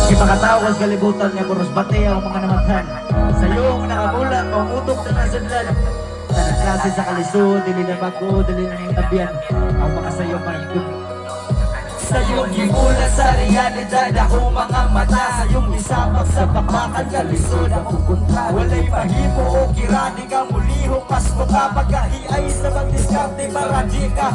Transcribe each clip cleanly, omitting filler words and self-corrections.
Si makatawas kalibutan niya puros bate ang mga namathan. Sa iyong nakabula, pangutok na nasadlan. Sa klase sa kalisod, dili na bago, dili na yung tabian. Ang mga sayo paligod. Sa iyong gimula sa realidad, ako mga mata. Sa iyong isabak sa bakbakan, kalisod ako punta. Walay mahimo o kirani ka mulihong mas mukha. Pagkahiay sa magdiskarte para di ka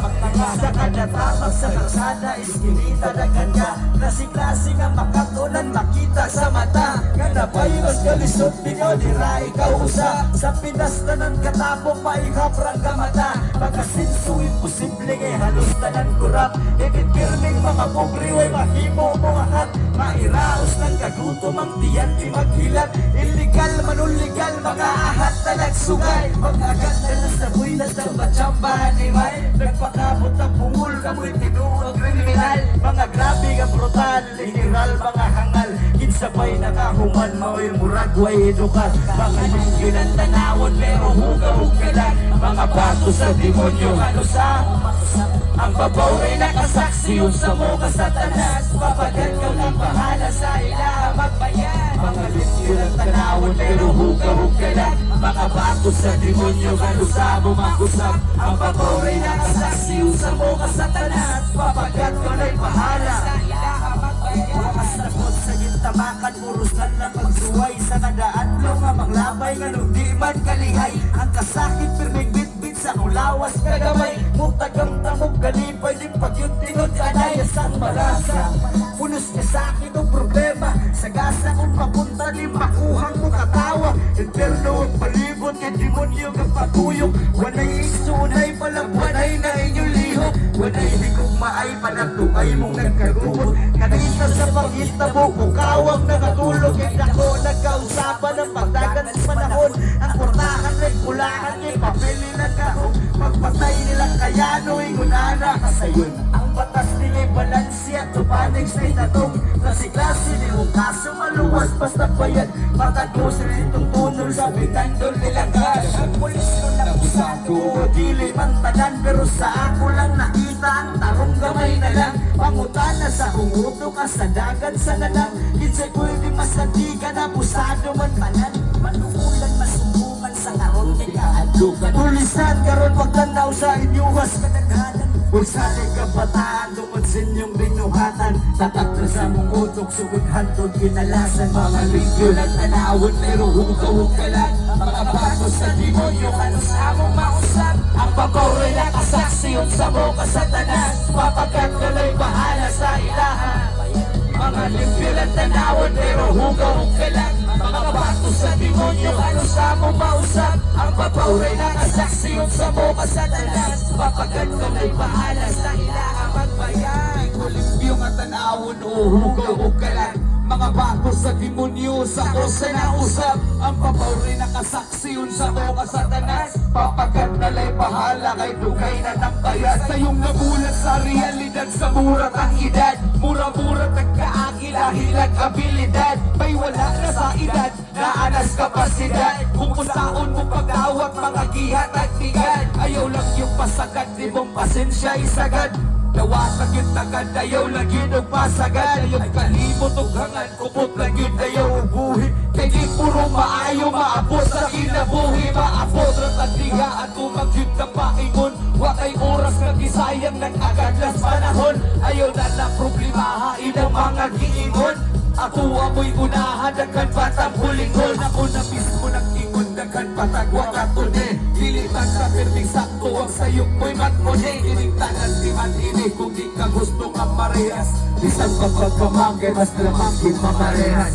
sa kadatabag sa kalsada, iskinita na ganda. Klase-klase nga makatunan makita sa mata. Ganapay mas kalisod ninyo, nira ikaw usa. Sa Pinas tanan katapong maihabrang ka mata. Pagkasinso imposible ngay halos tanan kurap. Ikit pirming mga pobre way mahimo mo ahat. Mairaos ng kagutom ang tiyan di maghilat. Illegal manuligal mga ahat na nagsugay. Mag-agat na lang sa buhay na tsamba-tsambahan ni May. Nagpakabot ang pungul kamoy tinuang kriminal. Mga grabe ka brutal, literal mga hangal. Kinsabay nakahuman mao'y murag way edukal. Mga lungin ang tanawon pero huga-hugalan. Mga bato sa demonyo ano sa ang babaw ay nakasaksi sa mga satanas. Papagan ka lang bahala sa ilaha magbayan. Mga lungin ang tanawon pero huga-hugalan. Mga bato sa demonyo ano sa magusap. Ang babaw ay nakasaksi sa mga satanas. Papagan ka lang bahala sa ilaha magbayan. Wakas nakot sa gintabakan, puros na lang magsuway. Sa kadaan lo nga maglabay nga nung di man kalihay. Ang kasakit pirming bitbit sa ulawas kagamay. Mutagam tamog galipay din pagyut tinod anay. Asang malasa punos ka sakin o problema. Sa gasa kung papunta di makuhang mo katawa. Inferno ang palibot kay demonyo kang patuyok. Wanay isunay palagwanay na inyong lihok. Wanay higog maay panagtukay mong nagkarumot. Kanita sa pangita mo bukawang nakatulog. Yung dako nagkausapan ng pagdagan sa panahon. Ang portahan ay kulahan ay papeli na kahong. Magpatay nilang kayano ingunana kasayon. Ang batas nila'y balansi at tupanig sa itatong. Klase-klase ni mong kaso maluwas basta bayad. Matagos rin itong tunol sa bitandol nilang gas. Ang pulis nun nakusado o dili man tanan. Pero sa ako lang nakita ang tarong gamay na lang. Pangutana sa umuto ka sa dagat sa nalang. Kinsay pwede masandigan na pusado man tanan. Manukulan masumbungan sa karon kay kaadugan. Pulisan karon pagtanaw sa inyuhas kadaghanan. Pulsalig kabataan tungod sa inyong binuhatan. Tatak na sa mong utok, sugod hantod kinalasan. Mga ligyo ng tanawon pero hugaw-hugalan. Mga bago sa demonyo kanos among mausap. Ang babaw rin nakasaksi yung sa mga satanas. Papagat kalay bahala sa ilaha. Mga ligyo ng tanawon pero hugaw-hugalan. Mga bago sa demonyo kanos among mausap. Ang babaw rin nakasaksi yung sa mga satanas. Papagat kalay bahala sa ilaha magbayan. Olimpyo nga tanawon o hugaw-hugalan. Mga bago sa demonyo sa osa na usap. Ang babaw rin nakasaksiyon sa mga satanas. Papagat nalay bahala kay dugay na ng bayas. Sa iyong nabulat sa realidad sa murat ang edad. Mura-mura nagkaagila-hilag abilidad. May wala na sa edad, naanas kapasidad. Kung kusaon mo pagdawat mga gihatag tigad. Ayaw lang yung pasagad, di mong pasensya isagad. Nawasag yung tagad, ayaw lagi ng pasagad. Ayaw kalimot o hangan, kupot lagi ayaw ubuhi. Kaya di puro maayo, maabot sa kinabuhi. Maabot rat ang digaan kung magyud na paingon. Wakay oras na gisayang ng agadlas panahon. Ayaw na na problemahain ang mga giingon. Ako amoy unahan, daghan batang hulingon. Ako na mismo nag-ingon, daghan patagwa katune. Dilitan sa perting sakto ang sayok mo'y matmone. Inintanan di man ini kung di ka gusto nga parehas. Isang pagpagpamangkin, mas lamangkin mamarehas.